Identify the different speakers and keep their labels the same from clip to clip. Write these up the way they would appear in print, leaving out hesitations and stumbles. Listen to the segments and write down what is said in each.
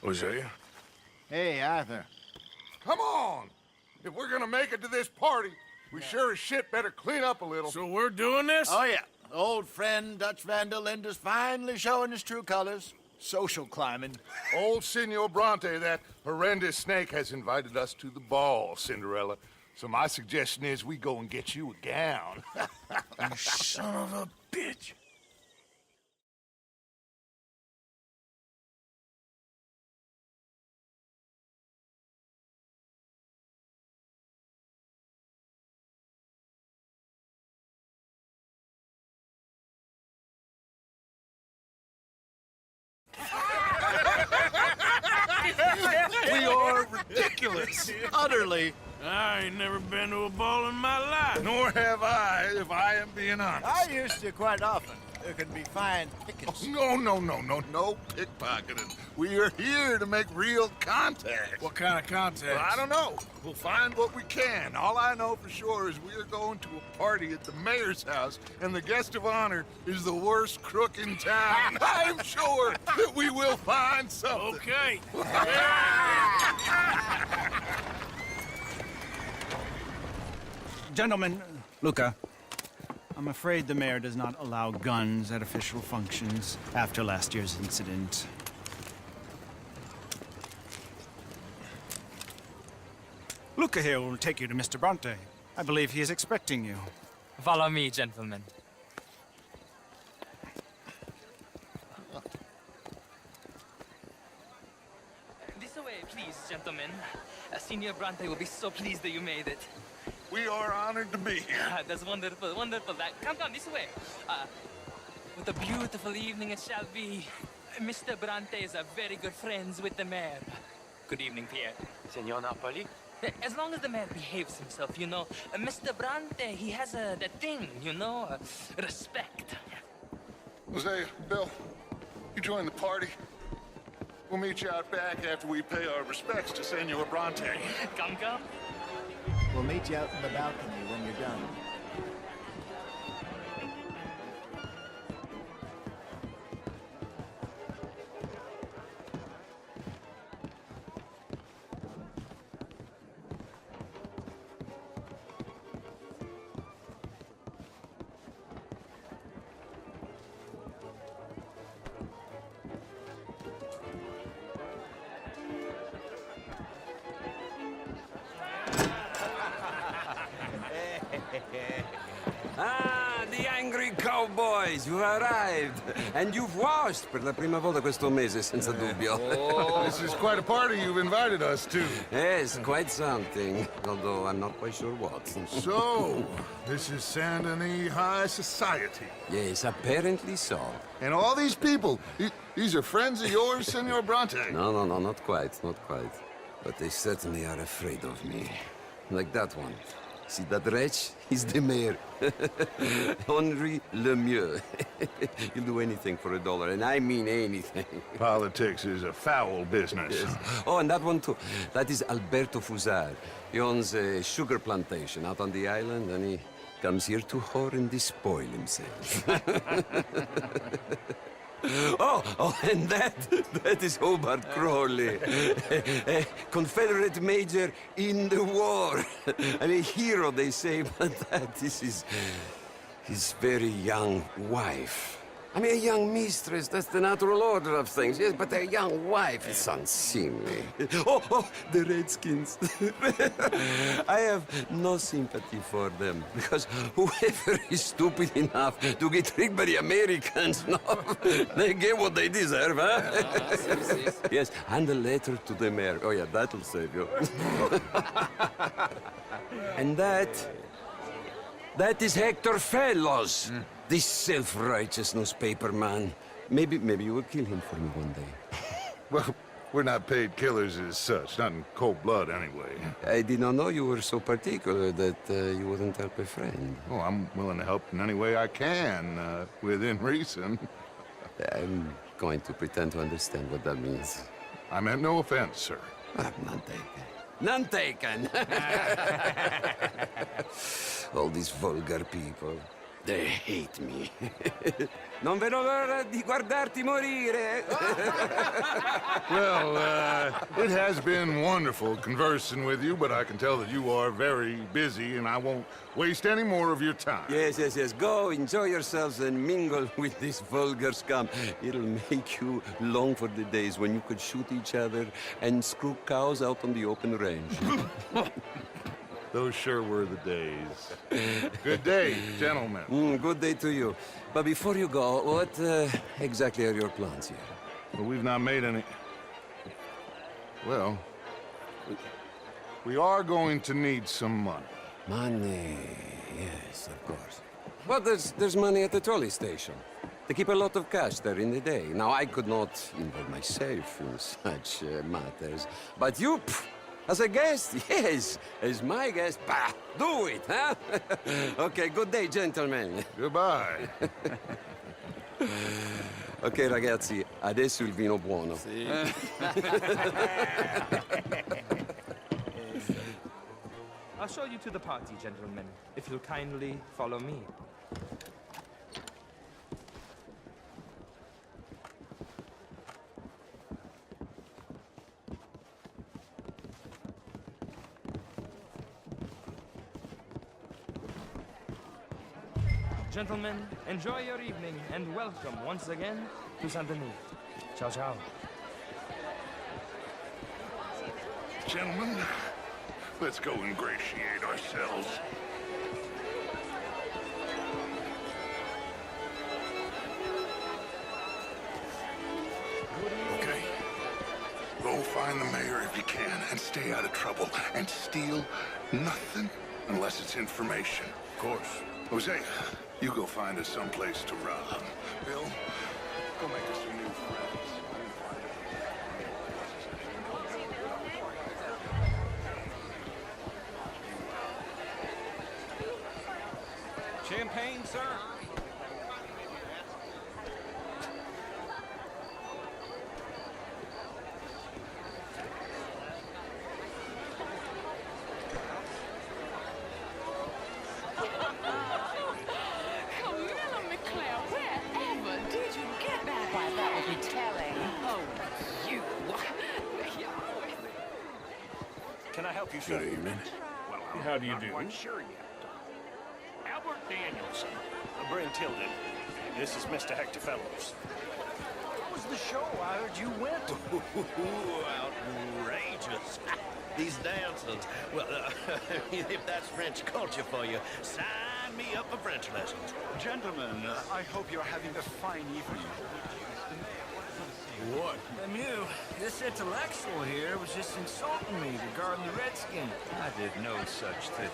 Speaker 1: Hosea?
Speaker 2: Hey, Arthur.
Speaker 3: Come on! If we're gonna make it to this party, we sure as shit better clean up a little.
Speaker 1: So we're doing this?
Speaker 2: Oh, yeah. Old friend Dutch Van der Linde's finally showing his true colors. Social climbing.
Speaker 3: Old Senor Bronte, that horrendous snake, has invited us to the ball, Cinderella. So my suggestion is we go and get you a gown.
Speaker 1: You son of a bitch.
Speaker 3: We are ridiculous.
Speaker 2: Utterly.
Speaker 1: I ain't never been to a ball in my life.
Speaker 3: Nor have I, if I am being honest.
Speaker 2: I used to quite often. There can be fine pickings.
Speaker 3: No pickpocketing. We are here to make real contact.
Speaker 1: What kind of contact?
Speaker 3: Well, I don't know. We'll find what we can. All I know for sure is we are going to a party at the mayor's house, and the guest of honor is the worst crook in town. I'm sure that we will find something.
Speaker 1: Okay.
Speaker 4: Gentlemen, Luca, I'm afraid the mayor does not allow guns at official functions after last year's incident. Luca here will take you to Mr. Bronte. I believe he is expecting you.
Speaker 5: Follow me, gentlemen. This way, please, gentlemen. Senior Bronte will be so pleased that you made it.
Speaker 3: We are honored to be here.
Speaker 5: That's wonderful, wonderful. Come this way. What a beautiful evening it shall be. Mr. Bronte is a very good friends with the mayor. Good evening, Pierre.
Speaker 6: Senor Napoli?
Speaker 5: As long as the mayor behaves himself, you know. Mr. Bronte, he has that thing, you know, respect.
Speaker 3: Hosea, Bill, you join the party. We'll meet you out back after we pay our respects to Senor Bronte.
Speaker 5: Come.
Speaker 2: We'll meet you out in the balcony when you're done.
Speaker 6: Ah, the angry cowboys, you've arrived. And you've washed per la prima volta questo mese, senza dubbio.
Speaker 3: This is quite a party you've invited us to.
Speaker 6: Yes, quite something. Although I'm not quite sure what.
Speaker 3: So, this is Saint Denis High Society.
Speaker 6: Yes, apparently so.
Speaker 3: And all these people, these are friends of yours, Senor Bronte?
Speaker 6: No, not quite, not quite. But they certainly are afraid of me. Like that one. See that wretch? He's the mayor. Henri Lemieux. He'll do anything for $1, and I mean anything.
Speaker 3: Politics is a foul business.
Speaker 6: Yes. Oh, and that one too. That is Alberto Fusar. He owns a sugar plantation out on the island, and he comes here to whore and despoil himself. Oh, and that is Hobart Crawley, a Confederate major in the war, and a hero, they say, but that is his very young wife. I mean, a young mistress, that's the natural order of things, yes, but a young wife is unseemly. Oh, the Redskins. I have no sympathy for them, because whoever is stupid enough to get tricked by the Americans, no, they get what they deserve, huh? Yes, and a letter to the mayor. Oh, yeah, that'll save you. And that is Hector Fellows. This self-righteous newspaper man. Maybe you will kill him for me one day.
Speaker 3: Well, we're not paid killers as such, not in cold blood anyway.
Speaker 6: I did not know you were so particular that you wouldn't help a friend.
Speaker 3: Oh, I'm willing to help in any way I can, within reason.
Speaker 6: I'm going to pretend to understand what that means.
Speaker 3: I meant no offense, sir.
Speaker 6: None taken. None taken! All these vulgar people. They hate me. Non vedo l'ora di guardarti morire.
Speaker 3: Well, it has been wonderful conversing with you, but I can tell that you are very busy, and I won't waste any more of your time.
Speaker 6: Yes, yes, yes. Go, enjoy yourselves and mingle with this vulgar scum. It'll make you long for the days when you could shoot each other and screw cows out on the open range.
Speaker 3: Those sure were the days. Good day, gentlemen.
Speaker 6: Good day to you. But before you go, what exactly are your plans here?
Speaker 3: Well, we've not made any... Well, we are going to need some money.
Speaker 6: Money, yes, of course. Well, there's money at the trolley station. They keep a lot of cash there in the day. Now, I could not involve myself in such matters. But you, as a guest, yes, as my guest, bah, do it, huh? Okay, good day, gentlemen.
Speaker 3: Goodbye.
Speaker 6: Ok, ragazzi, adesso il vino buono.
Speaker 5: I'll show you to the party, gentlemen, if you'll kindly follow me. Gentlemen, enjoy your evening and welcome once again to Saint Denis. Ciao, ciao.
Speaker 3: Gentlemen, let's go ingratiate ourselves. Okay. Go find the mayor if you can and stay out of trouble. And steal nothing unless it's information. Of course. Jose, you go find us someplace to rob. Bill, go make us some new friends.
Speaker 4: Champagne, sir?
Speaker 7: Can I help you, sir?
Speaker 1: Good evening.
Speaker 7: Well,
Speaker 1: How do you
Speaker 7: I'm
Speaker 1: do?
Speaker 7: not quite sure yet. Albert Danielson. Brent Gilded. This is Mr. Hector Fellows.
Speaker 8: How was the show? I heard you went.
Speaker 9: Outrageous. These dancers. Well, if that's French culture for you, sign me up for French lessons.
Speaker 8: Gentlemen, I hope you're having a fine evening.
Speaker 1: What?
Speaker 8: Lemieux, this intellectual here was just insulting me regarding the Redskins.
Speaker 10: I did no such thing.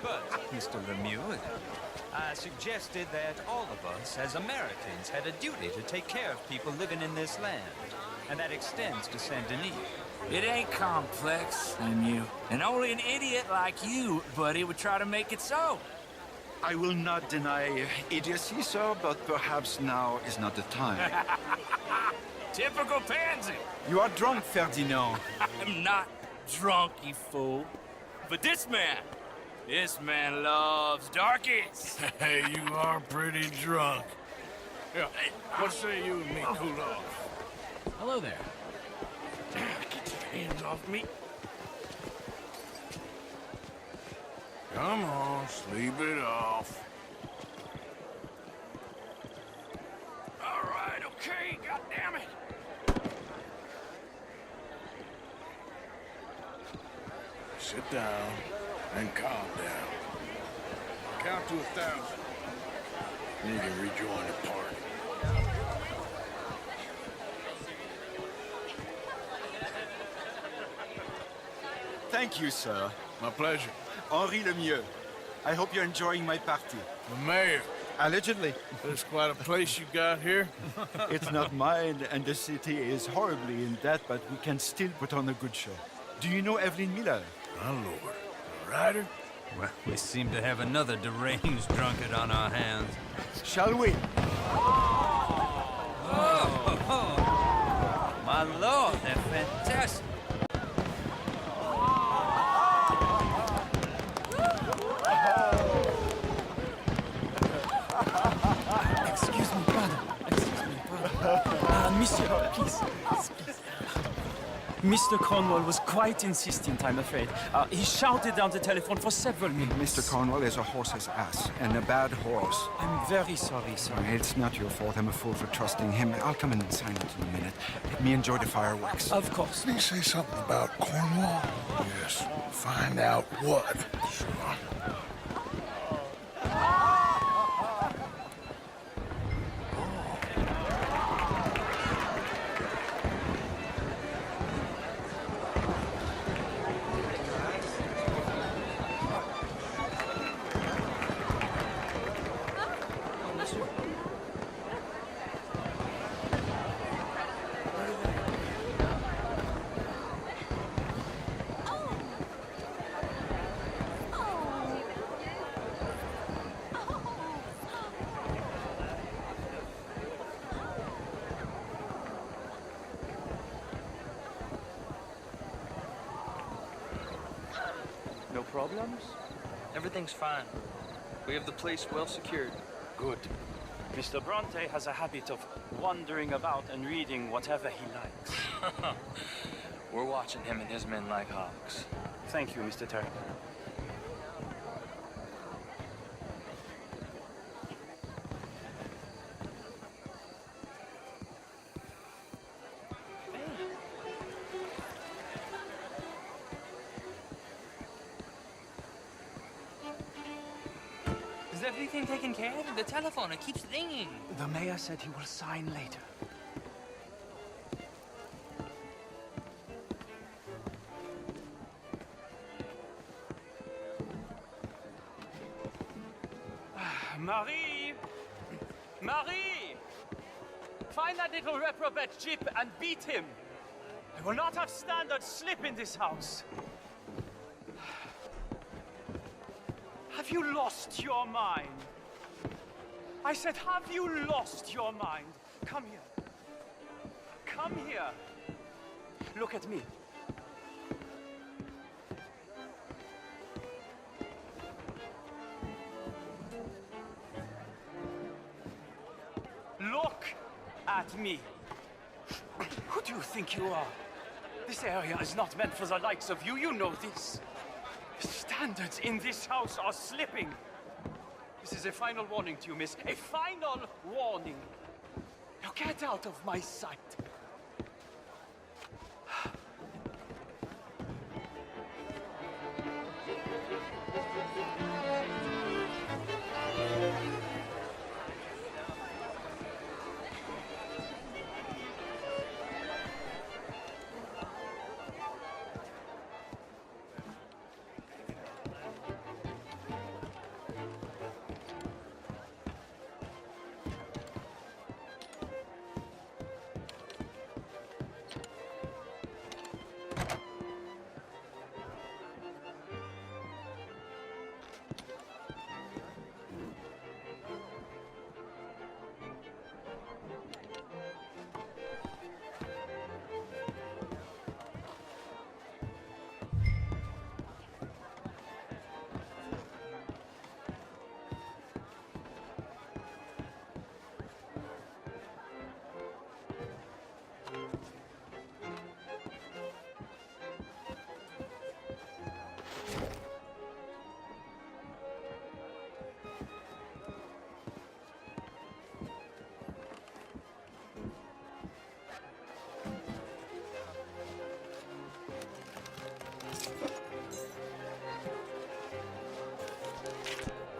Speaker 10: But, Mr. Lemieux, I suggested that all of us, as Americans, had a duty to take care of people living in this land. And that extends to Saint Denis.
Speaker 8: It ain't complex, Lemieux. And only an idiot like you, buddy, would try to make it so.
Speaker 11: I will not deny idiocy, sir, but perhaps now is not the time.
Speaker 8: Typical pansy.
Speaker 11: You are drunk, Ferdinand.
Speaker 8: I'm not drunk, you fool. But this man loves darkies.
Speaker 1: Hey, you are pretty drunk. Yeah, hey, what say you and me cool off?
Speaker 8: Hello there.
Speaker 1: Get your hands off me. Come on, sleep it off. All right, okay, goddammit. Sit down and calm down. Count to 1,000. You can rejoin the party.
Speaker 11: Thank you, sir.
Speaker 1: My pleasure.
Speaker 11: Henri Lemieux. I hope you're enjoying my party.
Speaker 1: The mayor.
Speaker 11: Allegedly.
Speaker 1: That's quite a place you got here.
Speaker 11: It's not mine, and the city is horribly in debt, but we can still put on a good show. Do you know Evelyn Miller?
Speaker 1: My lord. A rider?
Speaker 10: Well, we seem to have another deranged drunkard on our hands.
Speaker 11: Shall we?
Speaker 10: My lord, they're fantastic.
Speaker 12: Monsieur, please. Mr. Cornwall was quite insistent, I'm afraid. He shouted down the telephone for several minutes.
Speaker 11: Mr. Cornwall is a horse's ass, and a bad horse.
Speaker 12: I'm very sorry, sir.
Speaker 11: It's not your fault. I'm a fool for trusting him. I'll come in and sign it in a minute. Let me enjoy the fireworks.
Speaker 12: Of course.
Speaker 1: Did he say something about Cornwall? Yes. Find out what. Sure.
Speaker 10: No problems?
Speaker 5: Everything's fine. We have the place well secured.
Speaker 12: Good. Mr. Bronte has a habit of wandering about and reading whatever he likes.
Speaker 5: We're watching him and his men like hawks.
Speaker 12: Thank you, Mr. Turner.
Speaker 5: Is everything taken care of? The telephone, it keeps ringing.
Speaker 12: The mayor said he will sign later. Marie! Marie! Find that little reprobate Jip and beat him. I will not have standard slip in this house. Have you lost your mind? I said, have you lost your mind? Come here. Come here. Look at me. Look at me. Who do you think you are? This area is not meant for the likes of you. You know this. Standards in this house are slipping. This is a final warning to you, miss. A final warning. Now get out of my sight.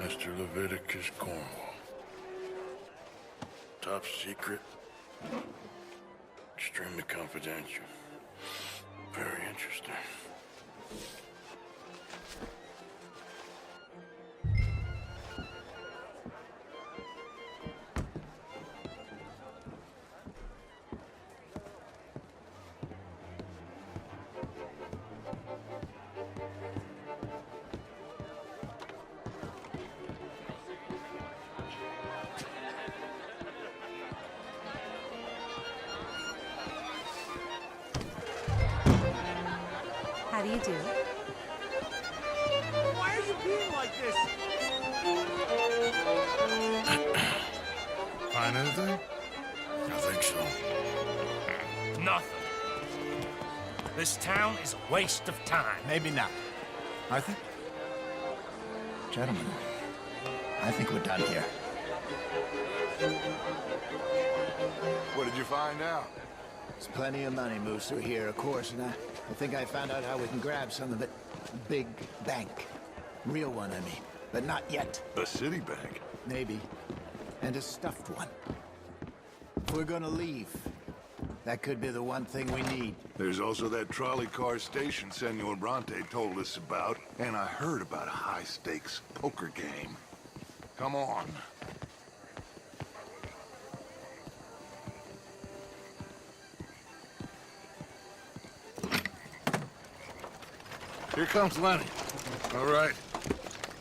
Speaker 1: Mr. Leviticus Cornwall. Top secret. Extremely confidential. Very interesting.
Speaker 13: How do you do?
Speaker 12: Why are you being like this?
Speaker 1: Find anything? I think so.
Speaker 12: Nothing. This town is a waste of time.
Speaker 2: Maybe not. Arthur? Gentlemen, I think we're done here.
Speaker 3: What did you find out?
Speaker 2: There's plenty of money moves through here, of course, and I think I found out how we can grab some of it. A big bank. Real one, I mean. But not yet.
Speaker 3: A city bank?
Speaker 2: Maybe. And a stuffed one. If we're gonna leave, that could be the one thing we need.
Speaker 3: There's also that trolley car station Senor Bronte told us about, and I heard about a high-stakes poker game. Come on. Here comes Lenny. All right,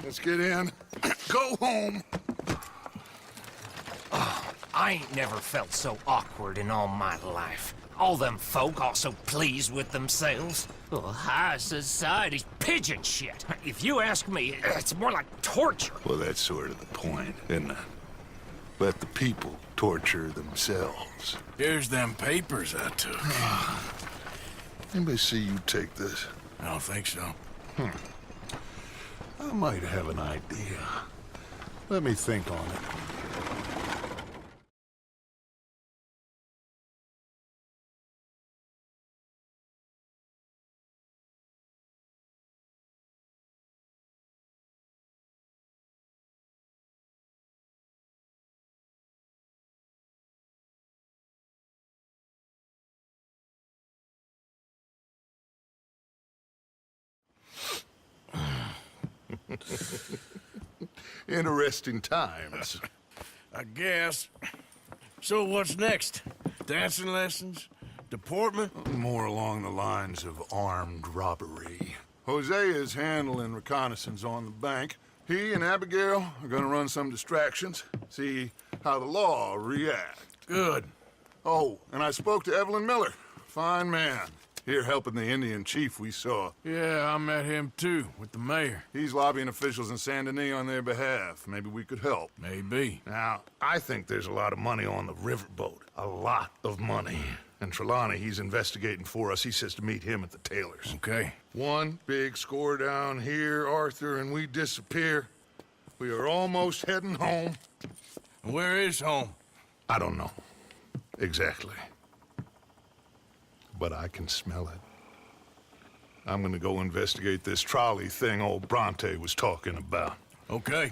Speaker 3: let's get in. Go home.
Speaker 12: I ain't never felt so awkward in all my life. All them folk all so pleased with themselves. Oh, high society's pigeon shit. If you ask me, it's more like torture.
Speaker 3: Well, that's sort of the point, isn't it? Let the people torture themselves.
Speaker 1: Here's them papers I took.
Speaker 3: Anybody see you take this?
Speaker 1: I don't think so.
Speaker 3: I might have an idea. Let me think on it. Interesting times.
Speaker 1: I guess. So what's next? Dancing lessons? Deportment?
Speaker 3: More along the lines of armed robbery. Jose is handling reconnaissance on the bank. He and Abigail are gonna run some distractions, see how the law reacts.
Speaker 1: Good.
Speaker 3: Oh, and I spoke to Evelyn Miller. Fine man. Here helping the Indian chief we saw.
Speaker 1: Yeah, I met him too, with the mayor.
Speaker 3: He's lobbying officials in Saint Denis on their behalf. Maybe we could help.
Speaker 1: Maybe.
Speaker 3: Now, I think there's a lot of money on the riverboat. A lot of money. And Trelawney, he's investigating for us. He says to meet him at the Taylor's.
Speaker 1: Okay.
Speaker 3: One big score down here, Arthur, and we disappear. We are almost heading home.
Speaker 1: Where is home?
Speaker 3: I don't know. Exactly. But I can smell it. I'm gonna go investigate this trolley thing old Bronte was talking about.
Speaker 1: Okay.